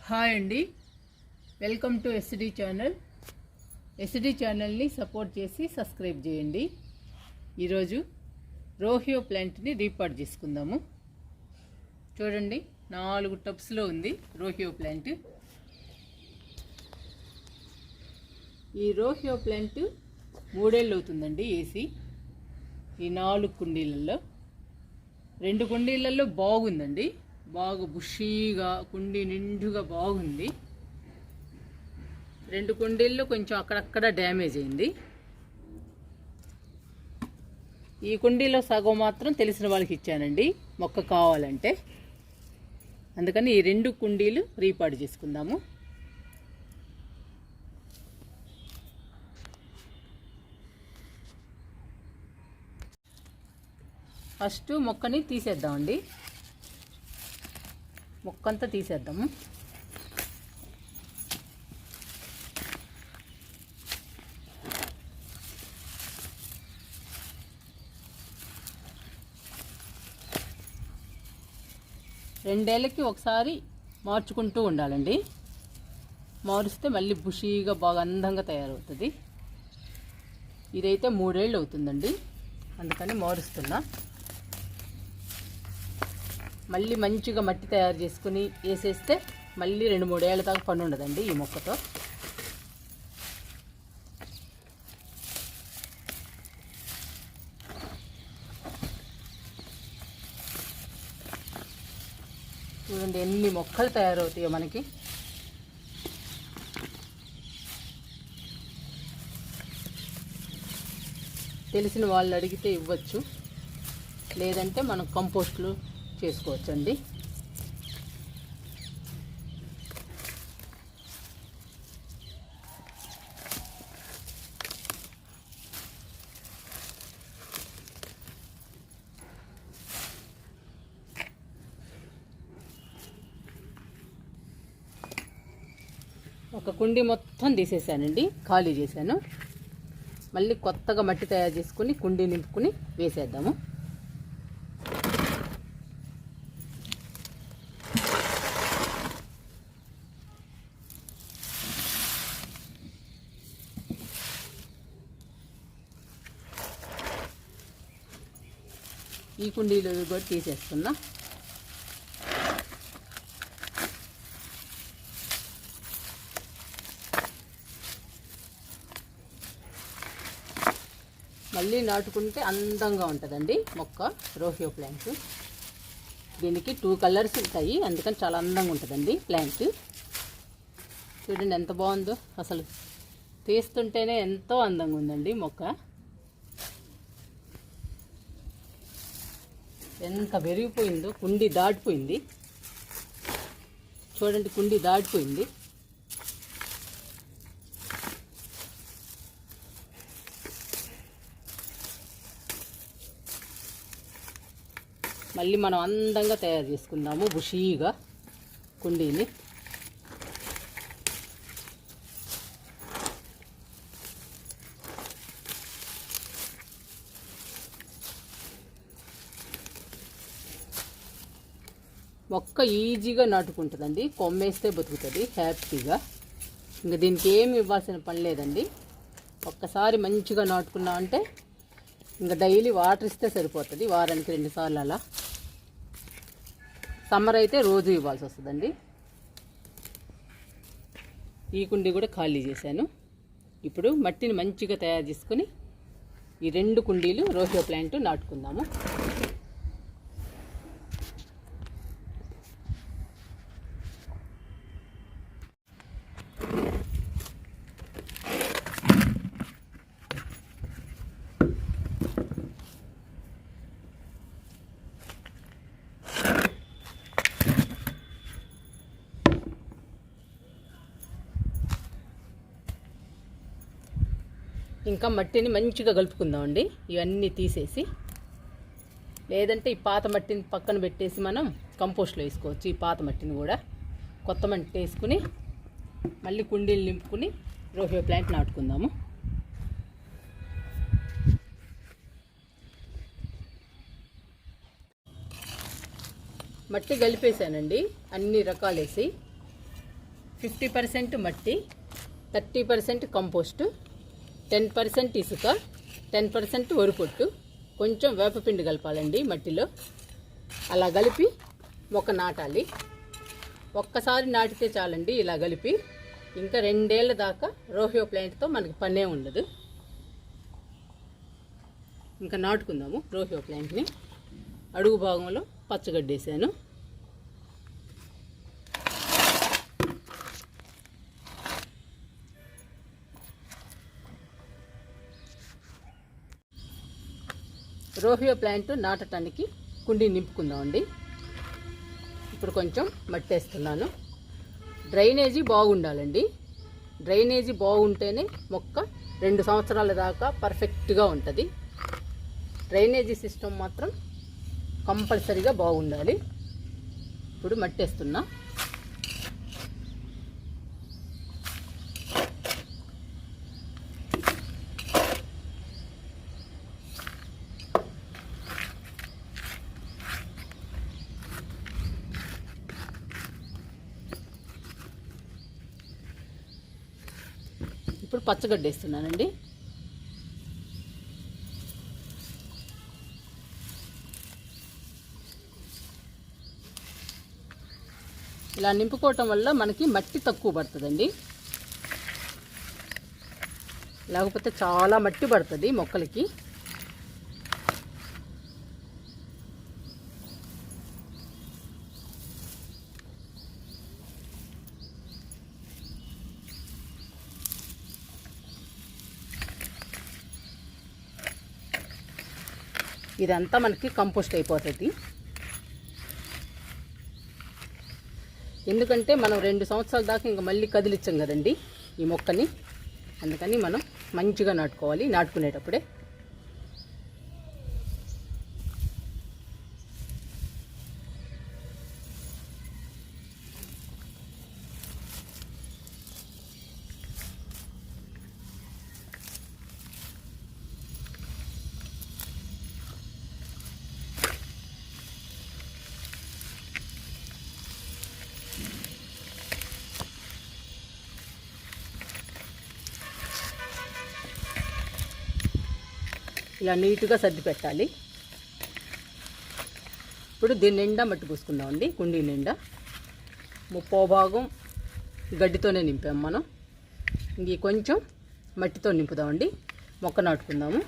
Hi అండి, welcome to SD channel. SD ఛానల్ని support చేసి సబ్స్క్రైబ్ చేయండి. ఈరోజు రోహియో ప్లాంట్ని రీపాట్ చేసుకుందాము. చూడండి, 4 టబ్స్లో ఉంది రోహియో ప్లాంట్. ఈ రోహియో ప్లాంట్ 3 ఏళ్ళు అవుతుందండి వేసి. ఈ 4 కుండీలలో 2 కుండీలలో బాగుందండి, బాగా బుషీగా కుండీ నిండుగా బాగుంది. 2 కుండీల్లో కొంచెం అక్కడక్కడ డ్యామేజ్ అయింది. ఈ కుండీలో సగం మాత్రం తెలిసిన వాళ్ళకి ఇచ్చానండి మొక్క కావాలంటే. అందుకని ఈ 2 కుండీలు రీపాట్ చేసుకుందాము. ఫస్ట్ మొక్కని తీసేద్దామండి. మొక్కంతా తీసేద్దాము. రెండేళ్ళకి ఒకసారి మార్చుకుంటూ ఉండాలండి. మారుస్తే మళ్ళీ బుషీగా బాగా అందంగా తయారవుతుంది. ఇదైతే 3 ఏళ్ళు అవుతుందండి, అందుకని మారుస్తున్నా. మళ్ళీ మంచిగా మట్టి తయారు చేసుకుని వేసేస్తే మళ్ళీ 2-3 ఏళ్ళ దాకా పని ఉండదండి ఈ మొక్కతో. చూడండి ఎన్ని మొక్కలు తయారవుతాయో మనకి. తెలిసిన వాళ్ళు అడిగితే ఇవ్వచ్చు, లేదంటే మనం కంపోస్ట్లు చేసుకోవచ్చండి. ఒక కుండీ మొత్తం తీసేసానండి, ఖాళీ చేశాను. మళ్ళీ కొత్తగా మట్టి తయారు చేసుకుని కుండీ నింపుకుని వేసేద్దాము. ఈ కుండీలు కూడా తీసేస్తున్నా. మళ్ళీ నాటుకుంటే అందంగా ఉంటుందండి మొక్క రోహియో ప్లాంట్. దీనికి 2 కలర్స్ ఉంటాయి, అందుకని చాలా అందంగా ఉంటుందండి ప్లాంట్. చూడండి ఎంత బాగుందో, అసలు తీస్తుంటేనే ఎంతో అందంగా ఉందండి మొక్క. ఎంత పెరిగిపోయిందో, కుండీ దాటిపోయింది. చూడండి కుండీ దాటిపోయింది. మళ్ళీ మనం అందంగా తయారు చేసుకుందాము బుషీగా కుండీని. మొక్క ఈజీగా నాటుకుంటుందండి, కొమ్మేస్తే బతుకుతుంది హ్యాపీగా. ఇంకా దీనికి ఏమి ఇవ్వాల్సిన పని లేదండి. ఒక్కసారి మంచిగా నాటుకున్నామంటే ఇంకా డైలీ వాటర్ ఇస్తే సరిపోతుంది, వారానికి 2 సార్లు అలా. సమ్మర్ అయితే రోజు ఇవ్వాల్సి వస్తుందండి. ఈ కుండీ కూడా ఖాళీ చేశాను. ఇప్పుడు మట్టిని మంచిగా తయారు చేసుకొని ఈ 2 కుండీలు రోహియో ప్లాంట్ నాటుకుందాము. ఇంకా మట్టిని మంచిగా కలుపుకుందామండి, ఇవన్నీ తీసేసి. లేదంటే ఈ పాత మట్టిని పక్కన పెట్టేసి మనం కంపోస్ట్లో వేసుకోవచ్చు. ఈ పాత మట్టిని కూడా కొత్త మట్టి వేసుకుని మళ్ళీ కుండీలు నింపుకుని రోహియో ప్లాంట్ నాటుకుందాము. మట్టి కలిపేసానండి అన్ని రకాలేసి. 50% మట్టి, 30% కంపోస్టు, 10% ఇసుక, 10% వరిపొట్టు, కొంచెం వేపపిండి కలపాలండి మట్టిలో. అలా కలిపి మొక్క నాటాలి. ఒక్కసారి నాటితే చాలండి ఇలా కలిపి. ఇంకా 2 ఏళ్ల దాకా రోహియో ప్లాంట్తో మనకి పనే ఉండదు. ఇంకా నాటుకుందాము రోహియో ప్లాంట్ని. అడుగు భాగంలో పచ్చగడ్డేసాను. రోహియో ప్లాంట్ నాటడానికి కుండీ నింపుకుందామండి. ఇప్పుడు కొంచెం మట్టి వేస్తున్నాను. డ్రైనేజీ బాగుండాలండి. డ్రైనేజీ బాగుంటేనే మొక్క 2 సంవత్సరాల దాకా పర్ఫెక్ట్గా ఉంటుంది. డ్రైనేజీ సిస్టమ్ మాత్రం కంపల్సరీగా బాగుండాలి. ఇప్పుడు మట్టి వేస్తున్నా. ఇప్పుడు పచ్చగడ్డ వేస్తున్నానండి. ఇలా నింపుకోవటం వల్ల మనకి మట్టి తక్కువ పడుతుందండి. లేకపోతే చాలా మట్టి పడుతుంది మొక్కలకి. ఇదంతా మనకి కంపోస్ట్ అయిపోతుంది. ఎందుకంటే మనం 2 సంవత్సరాల దాకా ఇంకా మళ్ళీ కదిలించాం కదండి ఈ మొక్కని. అందుకని మనం మంచిగా నాటుకోవాలి నాటుకునేటప్పుడే. ఇలా నీట్గా సర్ది పెట్టాలి. ఇప్పుడు దీని నిండా మట్టి పోసుకుందామండి. కుండీ నిండా 30 భాగం గడ్డితోనే నింపాము మనం. ఇంక కొంచెం మట్టితో నింపుదామండి. మొక్క నాటుకుందాము.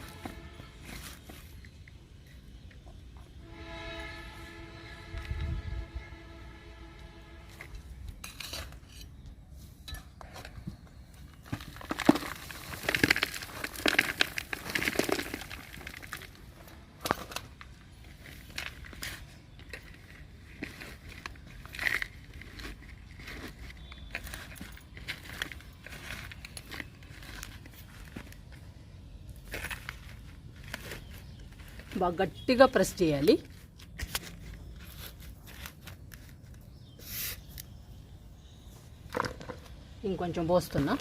బాగా గట్టిగా ప్రెస్ చేయాలి. ఇంకొంచెం పోస్తున్నా.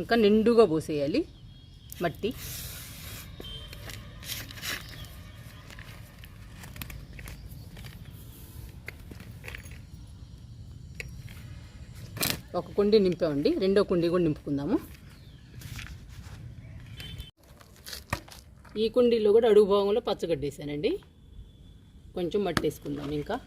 ఇంకా నిండుగా పోసేయాలి మట్టి. ఒక కుండీ నింపామండి. రెండో కుండీ కూడా నింపుకుందాము. ఈ కుండీలో కూడా అడుగు భాగంలో పచ్చగడ్డ వేసానండి. కొంచెం మట్టి వేసుకుందాం. ఇంకా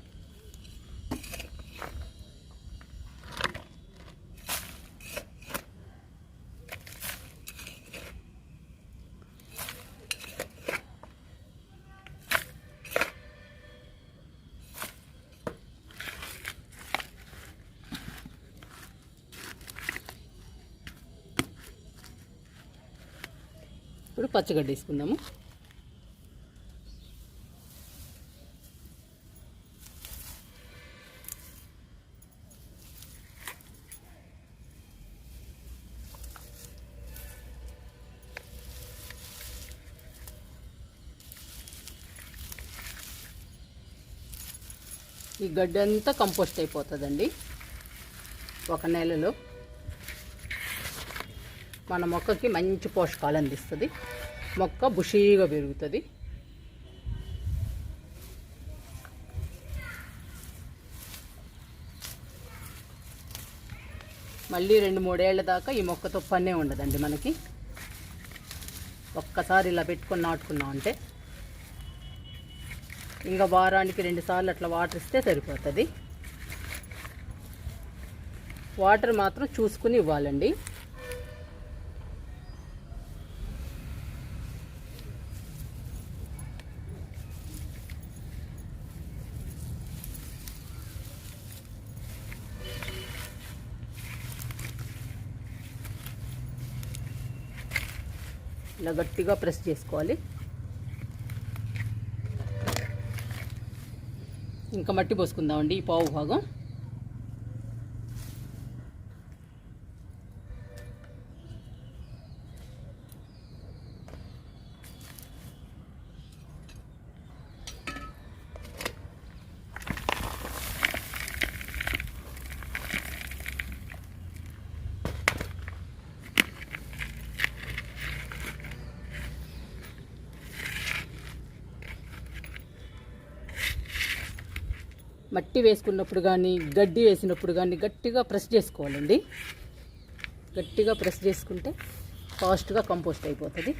ఇప్పుడు పచ్చగడ్డ వేసుకుందాము. ఈ గడ్డి అంతా కంపోస్ట్ అయిపోతుందండి ఒక నెలలో. మన మొక్కకి మంచి పోషకాలు అందిస్తుంది. మొక్క బుషీగా పెరుగుతుంది. మళ్ళీ 2-3 ఏళ్ల దాకా ఈ మొక్కతో పనే ఉండదండి మనకి. ఒక్కసారి ఇలా పెట్టుకొని నాటుకున్నాం అంటే ఇంకా వారానికి 2 సార్లు అట్లా వాటర్ ఇస్తే సరిపోతుంది. వాటర్ మాత్రం చూసుకుని ఇవ్వాలండి. ఇలా గట్టిగా ప్రెస్ చేసుకోవాలి. ఇంకా మట్టి పోసుకుందామండి ఈ పావు భాగం. మట్టి వేసుకున్నప్పుడు కానీ గడ్డి వేసినప్పుడు కానీ గట్టిగా ప్రెస్ చేసుకోవాలండి. గట్టిగా ప్రెస్ చేసుకుంటే ఫాస్ట్గా కంపోస్ట్ అయిపోతుంది.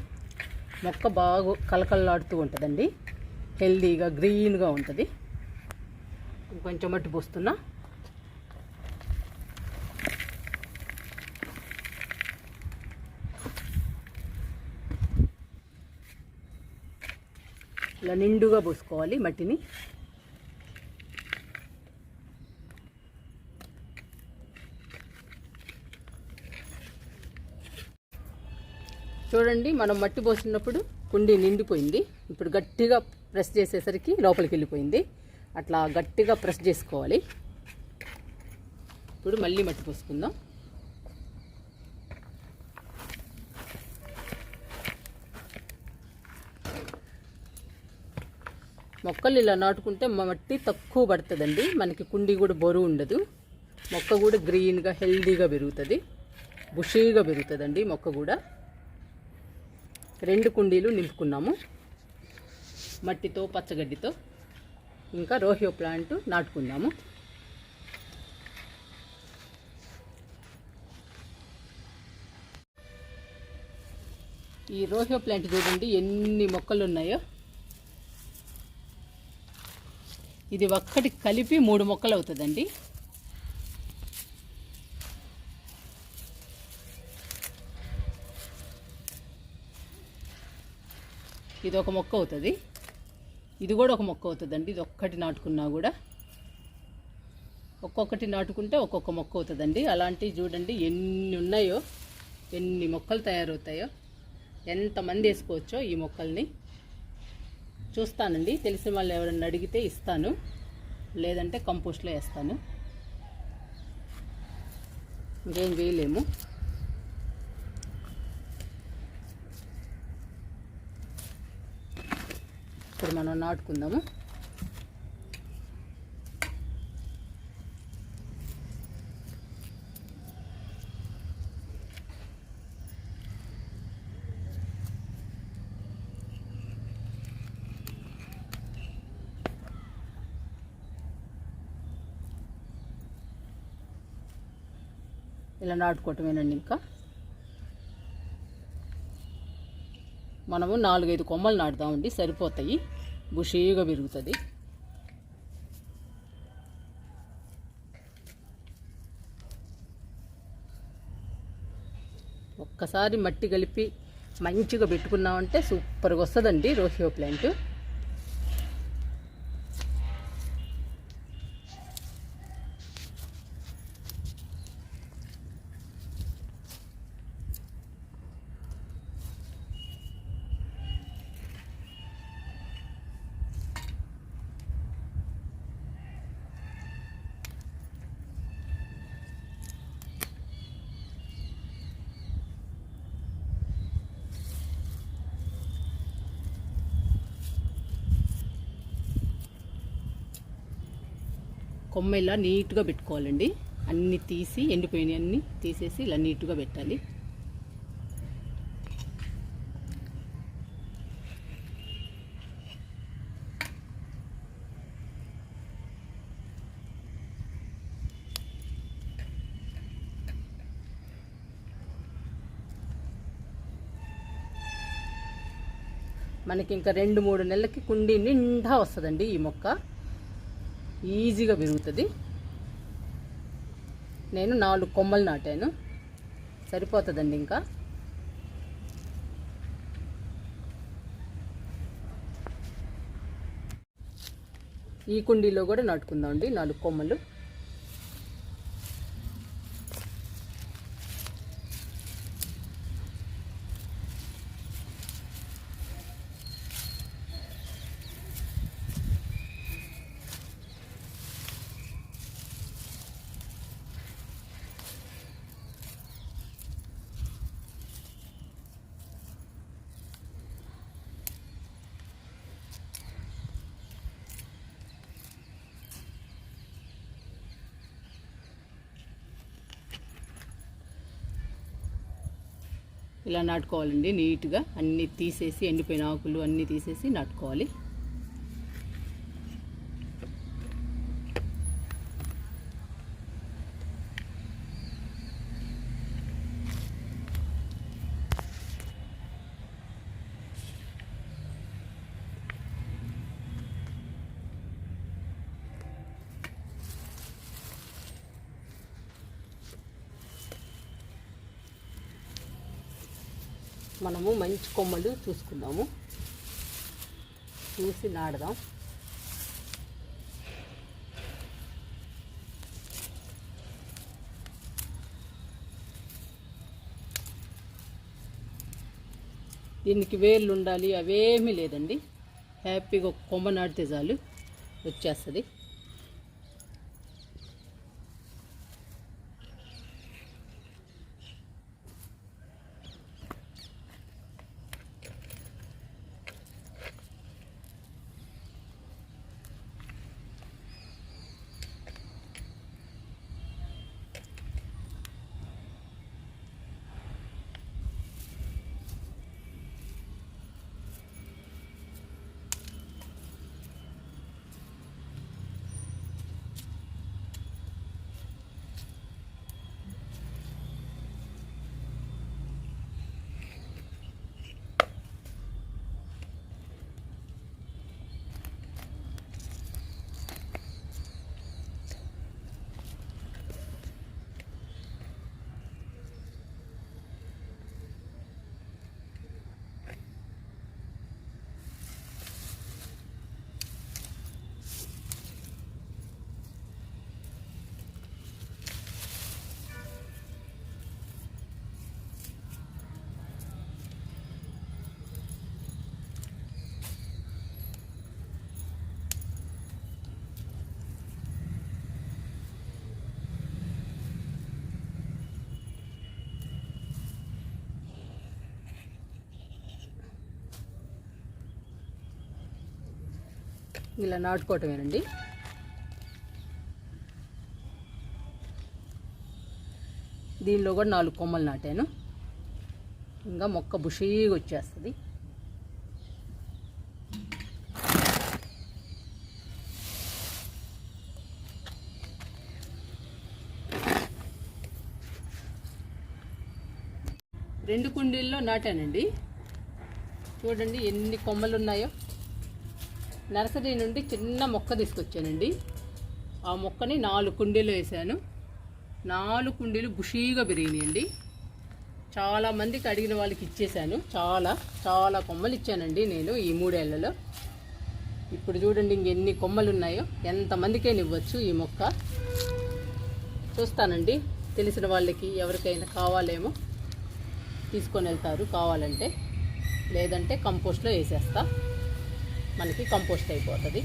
మొక్క బాగా కలకల్లాడుతూ ఉంటుందండి. హెల్దీగా గ్రీన్గా ఉంటుంది. కొంచెం మట్టి పోస్తున్నా. ఇలా నిండుగా పోసుకోవాలి మట్టిని. చూడండి, మనం మట్టి పోసినప్పుడు కుండీ నిండిపోయింది. ఇప్పుడు గట్టిగా ప్రెస్ చేసేసరికి లోపలికి వెళ్ళిపోయింది. అట్లా గట్టిగా ప్రెస్ చేసుకోవాలి. ఇప్పుడు మళ్ళీ మట్టి పోసుకుందాం. మొక్కలు ఇలా నాటుకుంటే మట్టి తక్కువ పడుతుందండి. మనకి కుండీ కూడా బరువు ఉండదు. మొక్క కూడా గ్రీన్గా హెల్దీగా పెరుగుతుంది. బుషీగా పెరుగుతుందండి మొక్క కూడా. 2 కుండీలు నింపుకున్నాము మట్టితో, పచ్చగడ్డితో. ఇంకా రోహియో ప్లాంట్ నాటుకుందాము. ఈ రోహియో ప్లాంట్ చూడండి ఎన్ని మొక్కలు ఉన్నాయో. ఇది ఒక్కటి కలిపి 3 మొక్కలు అవుతుందండి. ఇది ఒక మొక్క అవుతుంది. ఇది కూడా ఒక మొక్క అవుతుందండి. ఇది ఒక్కటి నాటుకున్నా కూడా ఒక్కొక్కటి నాటుకుంటే ఒక్కొక్క మొక్క అవుతుందండి. అలాంటివి చూడండి ఎన్ని ఉన్నాయో, ఎన్ని మొక్కలు తయారవుతాయో. ఎంతమంది వేసుకోవచ్చో ఈ మొక్కల్ని. చూస్తానండి, తెలిసిన వాళ్ళు ఎవరన్నా అడిగితే ఇస్తాను, లేదంటే కంపోస్ట్లో వేస్తాను. ఇంకేం వేయలేము. ఇప్పుడు మనం నాటుకుందాము. ఇలా నాటుకోవటమేనండి. ఇంకా మనము 4-5 కొమ్మలు నాటుదామండి, సరిపోతాయి. బుషీగా పెరుగుతుంది. ఒక్కసారి మట్టి కలిపి మంచిగా పెట్టుకున్నామంటే సూపర్గా వస్తుందండి రోహియో ప్లాంట్. కొమ్మ ఇలా నీట్గా పెట్టుకోవాలండి. అన్నీ తీసి, ఎండిపోయినవి అన్నీ తీసేసి ఇలా నీట్గా పెట్టాలి. మనకి ఇంకా 2-3 నెలలకి కుండీ నిండా వస్తుందండి. ఈ మొక్క ఈజీగా పెరుగుతుంది. నేను 4 కొమ్మలు నాటాను, సరిపోతుందండి. ఇంకా ఈ కుండీలో కూడా నాటుకుందామండి 4 కొమ్మలు. ఇలా నాటుకోవాలండి. నీట్గా అన్నీ తీసేసి, ఎండిపోయిన ఆకులు అన్నీ తీసేసి నాటుకోవాలి. మనము మంచి కొమ్మలు చూసుకుందాము, చూసి నాడదాం. దీనికి వేర్లు ఉండాలి అవేమీ లేదండి. హ్యాపీగా ఒక కొమ్మ నాటితే చాలు వచ్చేస్తుంది. ఇలా నాటుకోవటమేనండి. దీనిలో కూడా 4 కొమ్మలు నాటాను. ఇంకా మొక్క బుషీగా వచ్చేస్తుంది. రెండు కుండీల్లో నాటానండి. చూడండి ఎన్ని కొమ్మలు ఉన్నాయో. నర్సరీ నుండి చిన్న మొక్క తీసుకొచ్చానండి. ఆ మొక్కని 4 కుండీలు వేసాను. 4 కుండీలు బుషీగా పెరిగినాయండి. చాలామందికి అడిగిన వాళ్ళకి ఇచ్చేసాను. చాలా కొమ్మలు ఇచ్చానండి నేను ఈ 3 ఏళ్లలో. ఇప్పుడు చూడండి ఇంకెన్ని కొమ్మలు ఉన్నాయో. ఎంతమందికైనా ఇవ్వచ్చు ఈ మొక్క. చూస్తానండి, తెలిసిన వాళ్ళకి ఎవరికైనా కావాలేమో తీసుకొని వెళ్తారు కావాలంటే. లేదంటే కంపోస్ట్లో వేసేస్తా, మనకి కంపోస్ట్ అయిపోతుంది.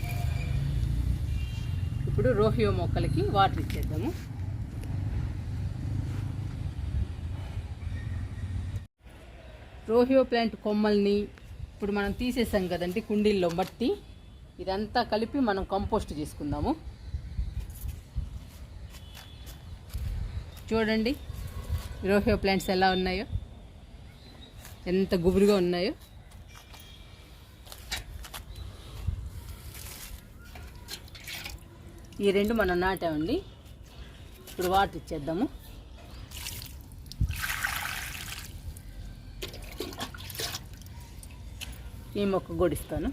ఇప్పుడు రోహియో మొక్కలకి వాటర్ ఇచ్చేద్దాము. రోహియో ప్లాంట్ కొమ్మల్ని ఇప్పుడు మనం తీసేసాం కదండి కుండీల్లో మట్టి, ఇదంతా కలిపి మనం కంపోస్ట్ చేసుకుందాము. చూడండి రోహియో ప్లాంట్స్ ఎలా ఉన్నాయో, ఎంత గుబురుగా ఉన్నాయో. ఈ 2 మనం నాటామండి. ఇప్పుడు వాటర్ ఇచ్చేద్దాము. ఈ మొక్క కూడా ఇస్తాను.